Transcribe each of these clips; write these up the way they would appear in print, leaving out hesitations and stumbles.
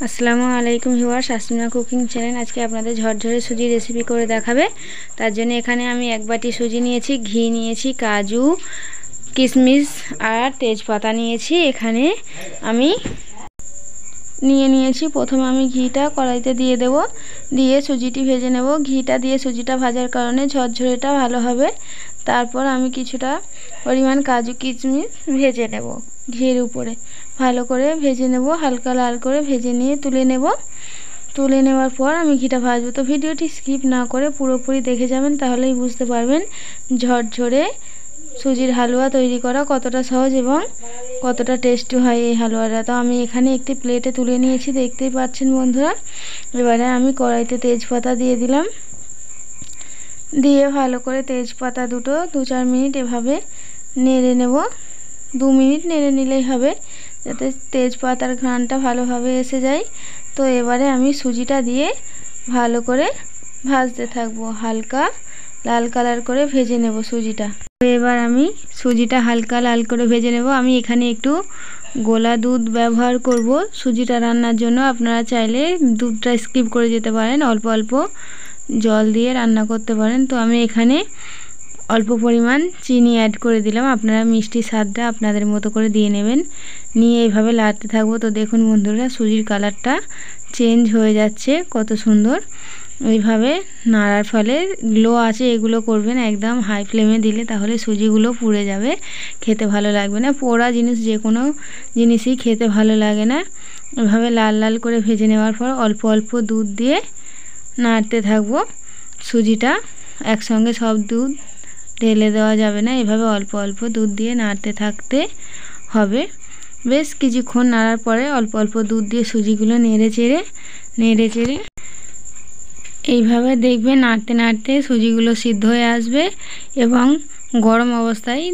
আসসালামু আলাইকুম viewers, Asmina cooking channel আজকে আপনাদের ঝরঝরে সুজি রেসিপি করে দেখাবে। তার জন্য এখানে আমি এক বাটি সুজি নিয়েছি, ঘি নিয়েছি, কাজু, কিশমিশ আর তেজপাতা নিয়েছি। এখানে আমি নিয়েছি। প্রথমে আমি ঘিটা কড়াইতে দিয়ে দেব, দিয়ে সুজিটি ভেজে নেব। ঘিটা দিয়ে সুজিটা ভাজার কারণে ঝরঝরেটা ভালো হবে। তারপর আমি কিছুটা পরিমাণ কাজু কিশমিশ ভেজে নেব ঘির উপরে, ভালো করে ভেজে নেব, হালকা লাল করে ভেজে নিয়ে তুলে নেওয়ার পর আমি ঘিটা ভাজবো। তো ভিডিওটি স্কিপ না করে পুরোপুরি দেখে যাবেন, তাহলেই বুঝতে পারবেন ঝরঝরে সুজির হালুয়া তৈরি করা কতটা সহজ এবং কতটা টেস্টি হয় এই হালুয়াটা। তো আমি এখানে একটি প্লেটে তুলে নিয়েছি, দেখতেই পাচ্ছেন বন্ধুরা। এবারে আমি কড়াইতে তেজপাতা দিয়ে দিলাম, দিয়ে ভালো করে তেজপাতা দুটো 2-4 মিনিট এভাবে নেড়ে নেব। 2 মিনিট নেড়ে নিলেই হবে, যাতে তেজপাতার ঘ্রাণটা ভালোভাবে এসে যায়। তো এবারে আমি সুজিটা দিয়ে ভালো করে ভাজতে থাকবো, হালকা লাল কালার করে ভেজে নেব সুজিটা। তো এবার আমি সুজিটা হালকা লাল করে ভেজে নেব। আমি এখানে একটু গোলা দুধ ব্যবহার করব সুজিটা রান্নার জন্য। আপনারা চাইলে দুধটা স্কিপ করে যেতে পারেন, অল্প অল্প জল দিয়ে রান্না করতে পারেন। তো আমি এখানে অল্প পরিমাণ চিনি অ্যাড করে দিলাম। আপনারা মিষ্টি স্বাদটা আপনাদের মতো করে দিয়ে নেবেন, নিয়ে এইভাবে লাড়তে থাকবো। তো দেখুন বন্ধুরা, সুজির কালারটা চেঞ্জ হয়ে যাচ্ছে, কত সুন্দর। এইভাবে নাড়ার ফলে লো আছে এগুলো করবেন, একদম হাই ফ্লেমে দিলে তাহলে সুজিগুলো পুড়ে যাবে, খেতে ভালো লাগবে না। পোড়া জিনিস যে কোনো জিনিসই খেতে ভালো লাগে না। এভাবে লাল লাল করে ভেজে নেওয়ার পর অল্প অল্প দুধ দিয়ে নাড়তে থাকবো। সুজিটা একসঙ্গে সব দুধ ঢেলে দেওয়া যাবে না, এভাবে অল্প অল্প দুধ দিয়ে নাড়তে থাকতে হবে। বেশ কিছুক্ষণ নাড়ার পরে অল্প অল্প দুধ দিয়ে সুজিগুলো নেড়ে চেড়ে এইভাবে দেখবেন নাড়তে নাড়তে সুজিগুলো সিদ্ধ হয়ে আসবে এবং গরম অবস্থায়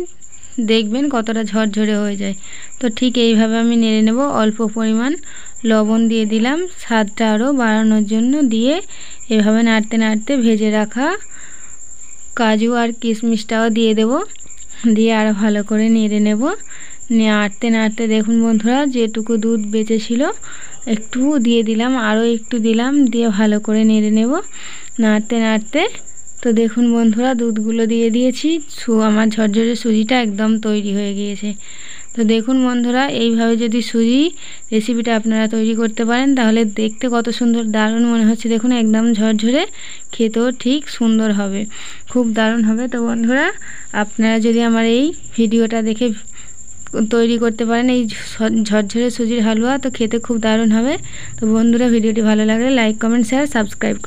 দেখবেন কতটা ঝরঝরে হয়ে যায়। তো ঠিক এইভাবে আমি নেড়ে নেব। অল্প পরিমাণ লবণ দিয়ে দিলাম স্বাদটা আরও বাড়ানোর জন্য, দিয়ে এভাবে নাড়তে নাড়তে ভেজে রাখা কাজু আর কিশমিশটাও দিয়ে দেব, দিয়ে আরও ভালো করে নেড়ে নেব। নাড়তে নাড়তে দেখুন বন্ধুরা, যেটুকু দুধ বেঁচেছিল একটু দিয়ে দিলাম, আরও একটু দিলাম, দিয়ে ভালো করে নেড়ে নেব নাড়তে নাড়তে। তো দেখুন বন্ধুরা, দুধগুলো দিয়ে দিয়েছি, আমার ঝরঝরে সুজিটা একদম তৈরি হয়ে গিয়েছে। তো দেখুন বন্ধুরা, এইভাবে যদি সুজি রেসিপিটা আপনারা তৈরি করতে পারেন তাহলে দেখতে কত সুন্দর, দারুণ মনে হচ্ছে। দেখুন একদম ঝরঝরে, খেতেও ঠিক সুন্দর হবে, খুব দারুণ হবে। তো বন্ধুরা, আপনারা যদি আমার এই ভিডিওটা দেখে তৈরি করতে পারেন এই ঝরঝরে সুজির হালুয়া, তো খেতে খুব দারুণ হবে। তো বন্ধুরা, ভিডিওটি ভালো লাগলে লাইক, কমেন্ট, শেয়ার, সাবস্ক্রাইব করে